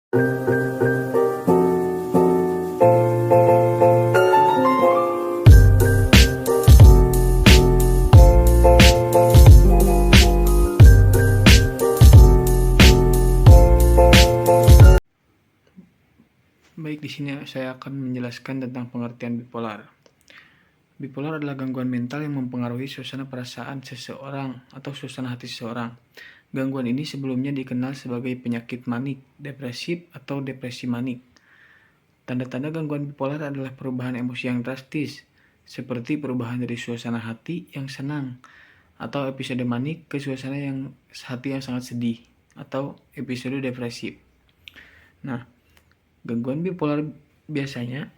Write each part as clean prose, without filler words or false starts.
Baik, di sini saya akan menjelaskan tentang pengertian bipolar. Bipolar adalah gangguan mental yang mempengaruhi suasana perasaan seseorang atau suasana hati seseorang. Gangguan ini sebelumnya dikenal sebagai penyakit manik, depresif, atau depresi manik. Tanda-tanda gangguan bipolar adalah perubahan emosi yang drastis, seperti perubahan dari suasana hati yang senang, atau episode manik ke suasana hati yang sangat sedih, atau episode depresif. Nah, Gangguan bipolar biasanya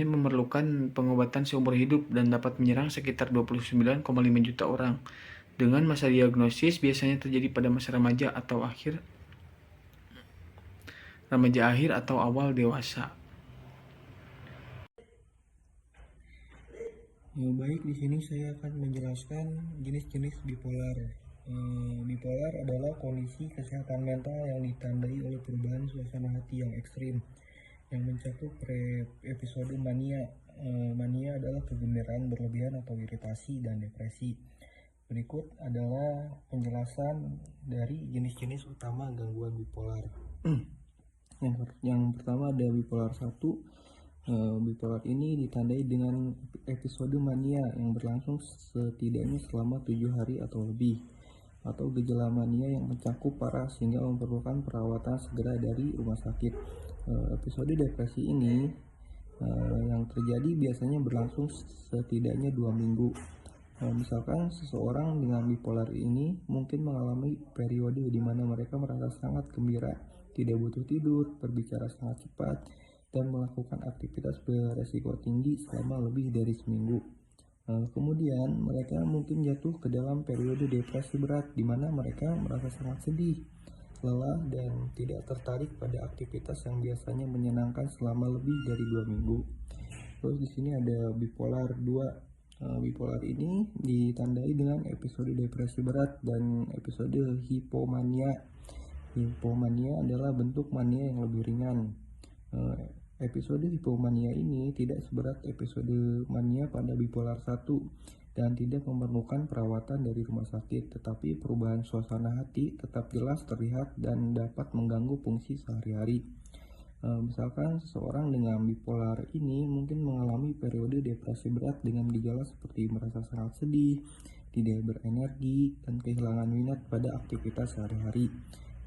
memerlukan pengobatan seumur hidup dan dapat menyerang sekitar 29,5 juta orang. Dengan masa diagnosis biasanya terjadi pada masa remaja akhir atau awal dewasa. Baik, di sini saya akan menjelaskan jenis-jenis bipolar. Bipolar adalah kondisi kesehatan mental yang ditandai oleh perubahan suasana hati yang ekstrim, yang mencakup episode mania. Mania adalah kegembiraan berlebihan atau iritasi dan depresi. Berikut adalah penjelasan dari jenis-jenis utama gangguan bipolar. Yang pertama ada bipolar 1. Bipolar ini ditandai dengan episode mania yang berlangsung setidaknya selama 7 hari atau lebih, atau gejala mania yang mencakup parah sehingga memerlukan perawatan segera dari rumah sakit. Episode depresi ini yang terjadi biasanya berlangsung setidaknya 2 minggu. Misalkan seseorang dengan bipolar ini mungkin mengalami periode di mana mereka merasa sangat gembira, tidak butuh tidur, berbicara sangat cepat, dan melakukan aktivitas beresiko tinggi selama lebih dari seminggu. Kemudian mereka mungkin jatuh ke dalam periode depresi berat di mana mereka merasa sangat sedih, lelah, dan tidak tertarik pada aktivitas yang biasanya menyenangkan selama lebih dari 2 minggu. Terus di sini ada bipolar 2. Bipolar ini ditandai dengan episode depresi berat dan episode hipomania. Hipomania adalah bentuk mania yang lebih ringan. Episode hipomania ini tidak seberat episode mania pada bipolar 1 dan tidak memerlukan perawatan dari rumah sakit, tetapi perubahan suasana hati tetap jelas terlihat dan dapat mengganggu fungsi sehari-hari. Misalkan seseorang dengan bipolar ini mungkin mengalami periode depresi berat dengan gejala seperti merasa sangat sedih, tidak berenergi, dan kehilangan minat pada aktivitas sehari-hari.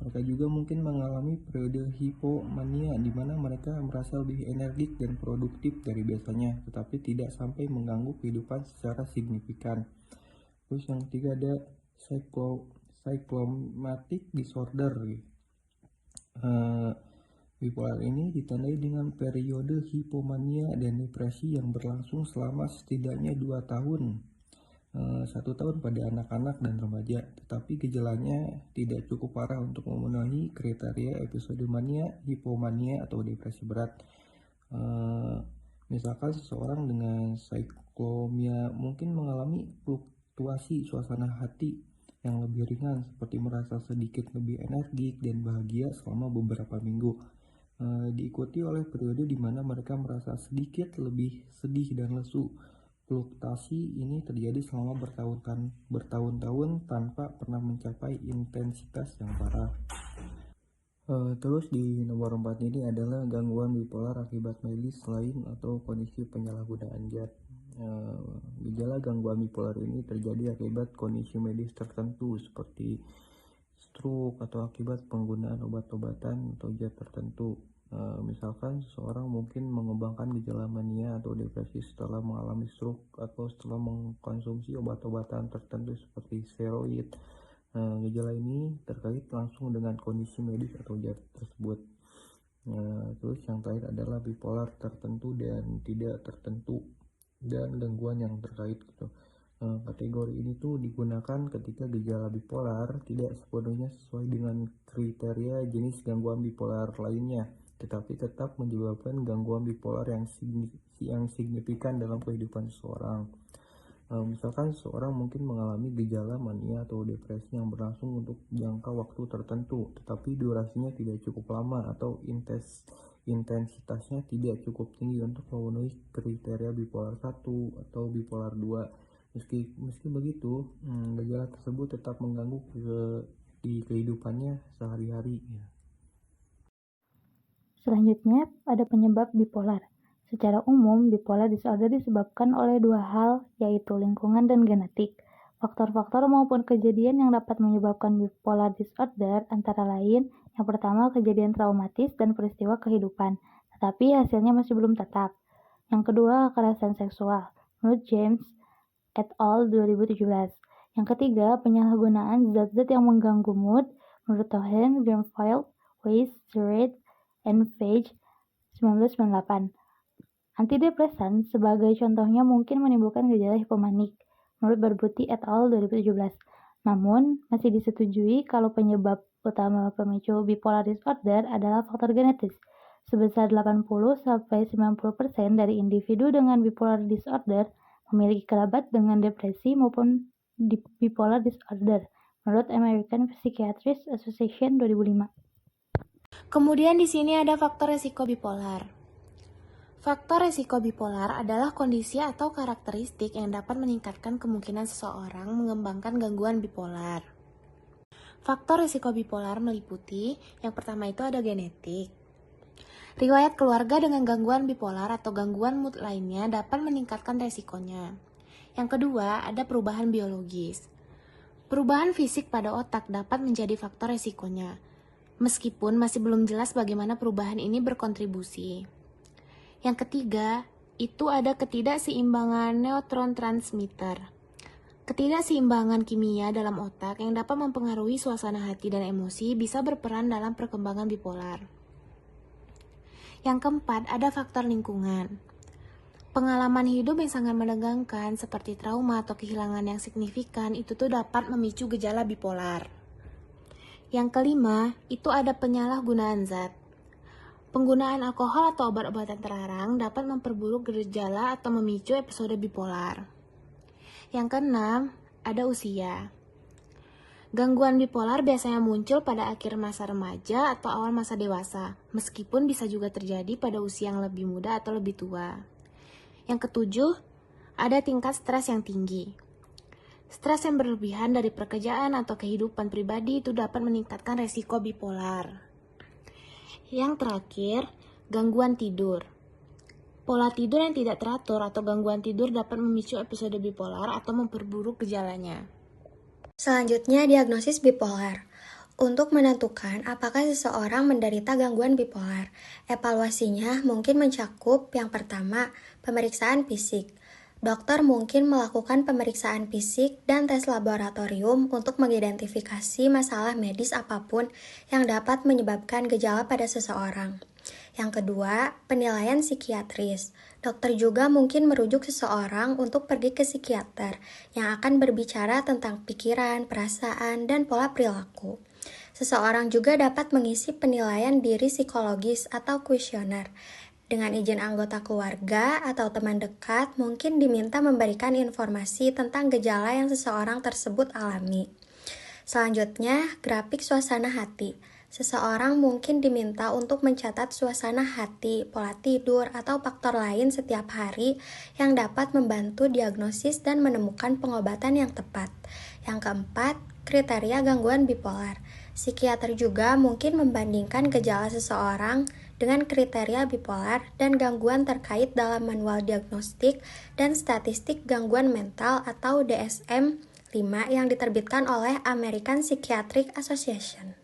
Mereka juga mungkin mengalami periode hipomania di mana mereka merasa lebih energik dan produktif dari biasanya, tetapi tidak sampai mengganggu kehidupan secara signifikan. Terus yang ketiga ada psychosomatic disorder. Bipolar ini ditandai dengan periode hipomania dan depresi yang berlangsung selama setidaknya 2 tahun. 1 tahun pada anak-anak dan remaja, tetapi gejalanya tidak cukup parah untuk memenuhi kriteria episode mania, hipomania, atau depresi berat. Misalkan seseorang dengan cyclomia mungkin mengalami fluktuasi suasana hati yang lebih ringan, seperti merasa sedikit lebih energik dan bahagia selama beberapa minggu, diikuti oleh periode di mana mereka merasa sedikit lebih sedih dan lesu. Fluktuasi ini terjadi selama bertahun-tahun tanpa pernah mencapai intensitas yang parah. Terus di nomor 4 ini adalah gangguan bipolar akibat medis lain atau kondisi penyalahgunaan zat. Gejala gangguan bipolar ini terjadi akibat kondisi medis tertentu seperti stroke atau akibat penggunaan obat-obatan atau zat tertentu. Misalkan seseorang mungkin mengembangkan gejala mania atau depresi setelah mengalami stroke atau setelah mengkonsumsi obat-obatan tertentu seperti steroid. Gejala ini terkait langsung dengan kondisi medis atau zat tersebut. Terus yang terakhir adalah bipolar tertentu dan tidak tertentu dan gangguan yang terkait gitu. Kategori ini tuh digunakan ketika gejala bipolar tidak sepenuhnya sesuai dengan kriteria jenis gangguan bipolar lainnya, tetapi tetap menyebabkan gangguan bipolar yang signifikan dalam kehidupan seseorang. Misalkan seorang mungkin mengalami gejala mania atau depresi yang berlangsung untuk jangka waktu tertentu, tetapi durasinya tidak cukup lama atau intensitasnya tidak cukup tinggi untuk memenuhi kriteria bipolar 1 atau bipolar 2. Meski begitu, gejala tersebut tetap mengganggu di kehidupannya sehari-hari. Selanjutnya, ada penyebab bipolar. Secara umum, bipolar disorder disebabkan oleh dua hal, yaitu lingkungan dan genetik. Faktor-faktor maupun kejadian yang dapat menyebabkan bipolar disorder antara lain, yang pertama kejadian traumatis dan peristiwa kehidupan, tetapi hasilnya masih belum tetap. Yang kedua, kekerasan seksual, menurut James et al. 2017. Yang ketiga, penyalahgunaan zat-zat yang mengganggu mood, menurut Cohen, Grenfell, Weiss, Jarrett, and Page 1998. Antidepresan sebagai contohnya mungkin menimbulkan gejala hipomanik, menurut Barbuti et al. 2017. Namun, masih disetujui kalau penyebab utama pemicu bipolar disorder adalah faktor genetis. Sebesar 80-90% dari individu dengan bipolar disorder memiliki kerabat dengan depresi maupun bipolar disorder, menurut American Psychiatric Association 2005. Kemudian di sini ada faktor resiko bipolar. Faktor resiko bipolar adalah kondisi atau karakteristik yang dapat meningkatkan kemungkinan seseorang mengembangkan gangguan bipolar. Faktor resiko bipolar meliputi, yang pertama itu ada genetik. Riwayat keluarga dengan gangguan bipolar atau gangguan mood lainnya dapat meningkatkan resikonya. Yang kedua, ada perubahan biologis. Perubahan fisik pada otak dapat menjadi faktor resikonya, meskipun masih belum jelas bagaimana perubahan ini berkontribusi. Yang ketiga, itu ada ketidakseimbangan neutron transmitter. Ketidakseimbangan kimia dalam otak yang dapat mempengaruhi suasana hati dan emosi bisa berperan dalam perkembangan bipolar. Yang keempat, ada faktor lingkungan. Pengalaman hidup yang sangat menegangkan seperti trauma atau kehilangan yang signifikan itu tuh dapat memicu gejala bipolar. Yang kelima, itu ada penyalahgunaan zat. Penggunaan alkohol atau obat-obatan terlarang dapat memperburuk gejala atau memicu episode bipolar. Yang keenam, ada usia. Gangguan bipolar biasanya muncul pada akhir masa remaja atau awal masa dewasa, meskipun bisa juga terjadi pada usia yang lebih muda atau lebih tua. Yang ketujuh, ada tingkat stres yang tinggi. Stres yang berlebihan dari pekerjaan atau kehidupan pribadi itu dapat meningkatkan resiko bipolar. Yang terakhir, gangguan tidur. Pola tidur yang tidak teratur atau gangguan tidur dapat memicu episode bipolar atau memperburuk gejalanya. Selanjutnya, diagnosis bipolar. Untuk menentukan apakah seseorang menderita gangguan bipolar, evaluasinya mungkin mencakup yang pertama, pemeriksaan fisik. Dokter mungkin melakukan pemeriksaan fisik dan tes laboratorium untuk mengidentifikasi masalah medis apapun yang dapat menyebabkan gejala pada seseorang. Yang kedua, penilaian psikiatris. Dokter juga mungkin merujuk seseorang untuk pergi ke psikiater yang akan berbicara tentang pikiran, perasaan, dan pola perilaku. Seseorang juga dapat mengisi penilaian diri psikologis atau kuesioner. Dengan izin anggota keluarga atau teman dekat, mungkin diminta memberikan informasi tentang gejala yang seseorang tersebut alami. Selanjutnya, grafik suasana hati. Seseorang mungkin diminta untuk mencatat suasana hati, pola tidur, atau faktor lain setiap hari yang dapat membantu diagnosis dan menemukan pengobatan yang tepat. Yang keempat, kriteria gangguan bipolar. Psikiater juga mungkin membandingkan gejala seseorang dengan kriteria bipolar dan gangguan terkait dalam manual diagnostik dan statistik gangguan mental atau DSM-5 yang diterbitkan oleh American Psychiatric Association.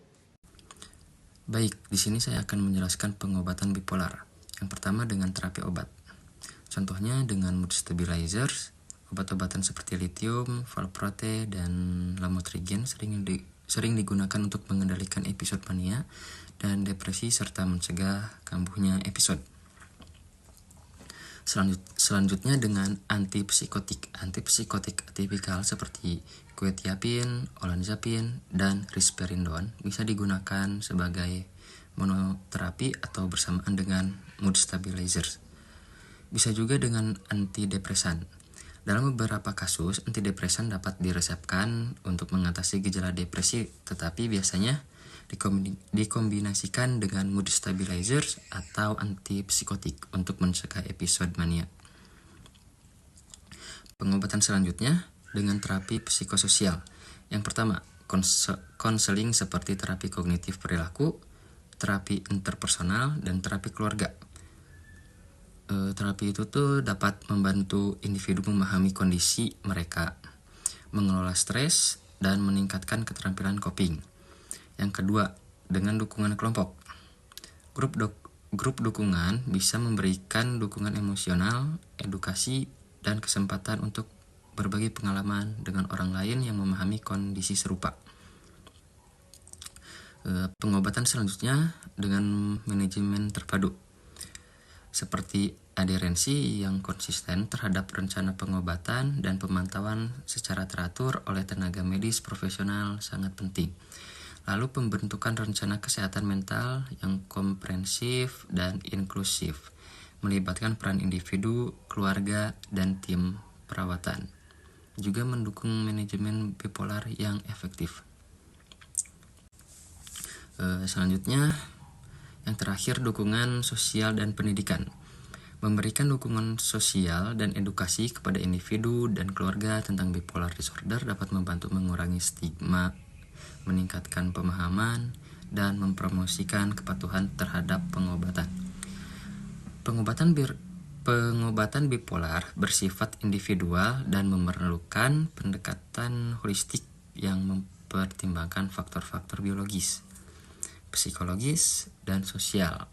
Baik, di sini saya akan menjelaskan pengobatan bipolar. Yang pertama dengan terapi obat. Contohnya dengan mood stabilizers, obat-obatan seperti lithium, valproate, dan lamotrigine sering digunakan untuk mengendalikan episode mania dan depresi serta mencegah kambuhnya episode. Selanjutnya dengan antipsikotik atipikal seperti quetiapine, olanzapine, dan risperidone bisa digunakan sebagai monoterapi atau bersamaan dengan mood stabilizers. Bisa juga dengan antidepresan. Dalam beberapa kasus, antidepresan dapat diresepkan untuk mengatasi gejala depresi, tetapi biasanya dikombinasikan dengan mood stabilizers atau antipsikotik untuk mencegah episode mania. Pengobatan selanjutnya dengan terapi psikososial. Yang pertama, konseling seperti terapi kognitif perilaku, terapi interpersonal, dan terapi keluarga. Terapi itu tuh dapat membantu individu memahami kondisi mereka, mengelola stres, dan meningkatkan keterampilan coping. Yang kedua, dengan dukungan kelompok. Grup dukungan bisa memberikan dukungan emosional, edukasi, dan kesempatan untuk berbagi pengalaman dengan orang lain yang memahami kondisi serupa. Pengobatan selanjutnya dengan manajemen terpadu, seperti adherensi yang konsisten terhadap rencana pengobatan dan pemantauan secara teratur oleh tenaga medis profesional sangat penting. Lalu pembentukan rencana kesehatan mental yang komprehensif dan inklusif, melibatkan peran individu, keluarga, dan tim perawatan. Juga mendukung manajemen bipolar yang efektif. Selanjutnya, yang terakhir, dukungan sosial dan pendidikan. Memberikan dukungan sosial dan edukasi kepada individu dan keluarga tentang bipolar disorder dapat membantu mengurangi stigma, meningkatkan pemahaman, dan mempromosikan kepatuhan terhadap pengobatan. Pengobatan bipolar bersifat individual dan memerlukan pendekatan holistik yang mempertimbangkan faktor-faktor biologis, psikologis, dan sosial.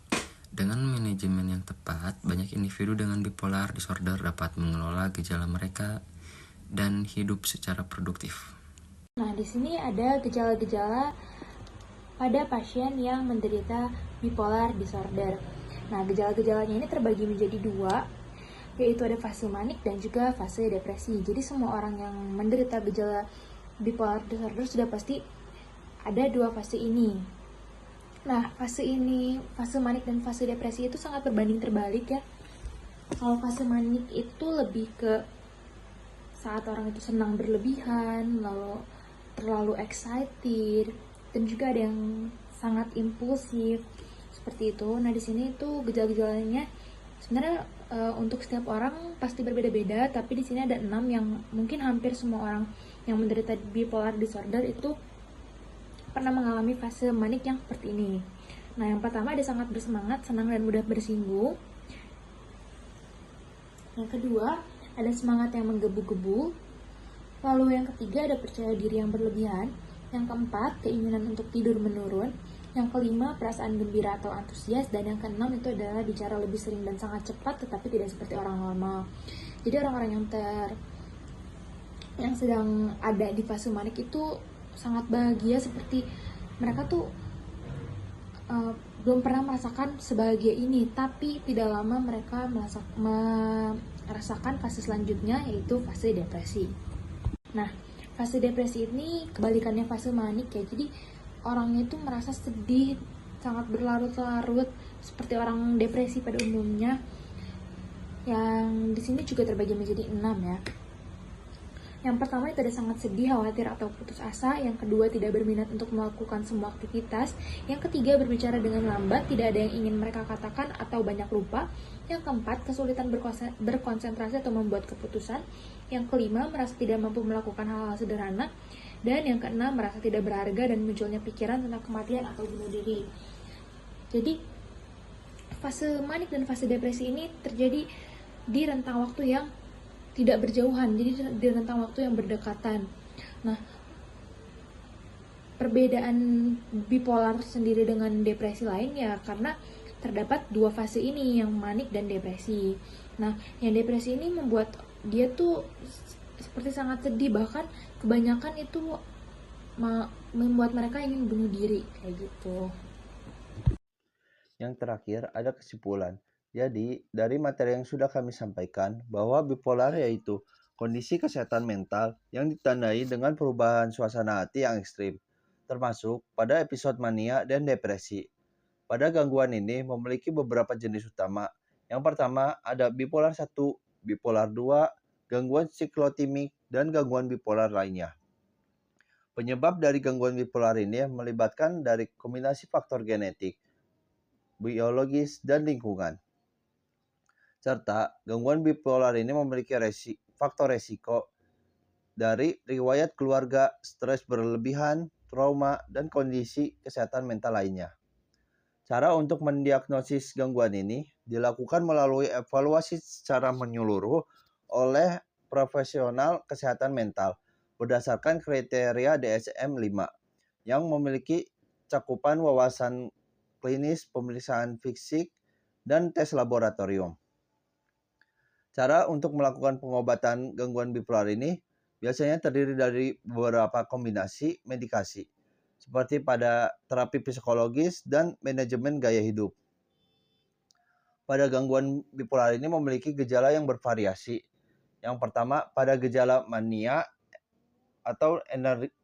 Dengan manajemen yang tepat, banyak individu dengan bipolar disorder dapat mengelola gejala mereka dan hidup secara produktif. Nah, di sini ada gejala-gejala pada pasien yang menderita bipolar disorder. Nah, gejala-gejalanya ini terbagi menjadi dua, yaitu ada fase manik dan juga fase depresi. Jadi semua orang yang menderita gejala bipolar disorder sudah pasti ada dua fase ini. Nah, fase manik dan fase depresi itu sangat berbanding terbalik ya. Kalau fase manik itu lebih ke saat orang itu senang berlebihan, lalu terlalu excited, dan juga ada yang sangat impulsif seperti itu. Nah, di sini itu gejala-gejalanya sebenarnya untuk setiap orang pasti berbeda-beda, tapi di sini ada 6 yang mungkin hampir semua orang yang menderita bipolar disorder itu pernah mengalami fase manik yang seperti ini. Nah, yang pertama ada sangat bersemangat, senang, dan mudah bersinggung. Yang kedua, ada semangat yang menggebu-gebu. Lalu yang ketiga, ada percaya diri yang berlebihan. Yang keempat, keinginan untuk tidur menurun. Yang kelima, perasaan gembira atau antusias. Dan yang keenam itu adalah bicara lebih sering dan sangat cepat, tetapi tidak seperti orang normal. Jadi orang-orang yang sedang ada di fase manik itu sangat bahagia, seperti mereka tuh belum pernah merasakan sebahagia ini, tapi tidak lama mereka merasakan fase selanjutnya, yaitu fase depresi. Nah, fase depresi ini kebalikannya fase manik ya, jadi orangnya itu merasa sedih, sangat berlarut-larut seperti orang depresi pada umumnya. Yang di sini juga terbagi menjadi 6 ya. Yang pertama itu ada sangat sedih, khawatir, atau putus asa. Yang kedua, tidak berminat untuk melakukan semua aktivitas. Yang ketiga, berbicara dengan lambat, tidak ada yang ingin mereka katakan atau banyak lupa. Yang keempat, kesulitan berkonsentrasi atau membuat keputusan. Yang kelima, merasa tidak mampu melakukan hal-hal sederhana. Dan yang keenam, merasa tidak berharga dan munculnya pikiran tentang kematian atau bunuh diri. Jadi, fase manik dan fase depresi ini terjadi di rentang waktu yang tidak berjauhan, jadi di rentang waktu yang berdekatan. Nah, perbedaan bipolar sendiri dengan depresi lain ya karena terdapat dua fase ini, yang manik dan depresi. Nah, yang depresi ini membuat dia tuh seperti sangat sedih, bahkan kebanyakan itu membuat mereka ingin bunuh diri kayak gitu. Yang terakhir ada kesimpulan. Jadi, dari materi yang sudah kami sampaikan, bahwa bipolar yaitu kondisi kesehatan mental yang ditandai dengan perubahan suasana hati yang ekstrim, termasuk pada episode mania dan depresi. Pada gangguan ini memiliki beberapa jenis utama. Yang pertama ada bipolar 1, bipolar 2, gangguan siklotimik, dan gangguan bipolar lainnya. Penyebab dari gangguan bipolar ini melibatkan dari kombinasi faktor genetik, biologis, dan lingkungan. Serta gangguan bipolar ini memiliki faktor resiko dari riwayat keluarga, stres berlebihan, trauma, dan kondisi kesehatan mental lainnya. Cara untuk mendiagnosis gangguan ini dilakukan melalui evaluasi secara menyeluruh oleh profesional kesehatan mental berdasarkan kriteria DSM-5 yang memiliki cakupan wawasan klinis, pemeriksaan fisik, dan tes laboratorium. Cara untuk melakukan pengobatan gangguan bipolar ini biasanya terdiri dari beberapa kombinasi medikasi, seperti pada terapi psikologis dan manajemen gaya hidup. Pada gangguan bipolar ini memiliki gejala yang bervariasi. Yang pertama, pada gejala mania atau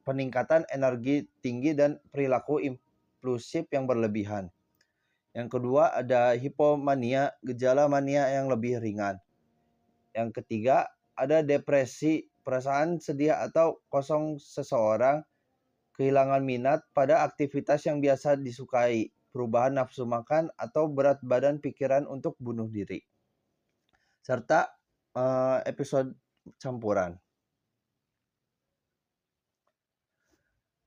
peningkatan energi tinggi dan perilaku impulsif yang berlebihan. Yang kedua, ada hipomania, gejala mania yang lebih ringan. Yang ketiga, ada depresi, perasaan sedih atau kosong seseorang, kehilangan minat pada aktivitas yang biasa disukai, perubahan nafsu makan, atau berat badan pikiran untuk bunuh diri. Serta episode campuran.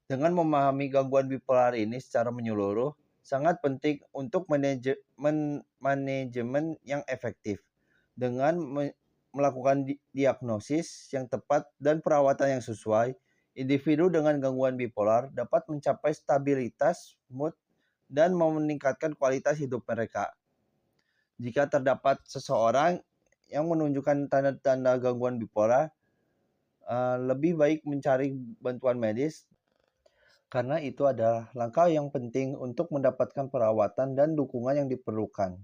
Dengan memahami gangguan bipolar ini secara menyeluruh, sangat penting untuk manajemen yang efektif. Dengan melakukan diagnosis yang tepat dan perawatan yang sesuai, individu dengan gangguan bipolar dapat mencapai stabilitas mood dan meningkatkan kualitas hidup mereka. Jika terdapat seseorang yang menunjukkan tanda-tanda gangguan bipolar, lebih baik mencari bantuan medis karena itu adalah langkah yang penting untuk mendapatkan perawatan dan dukungan yang diperlukan.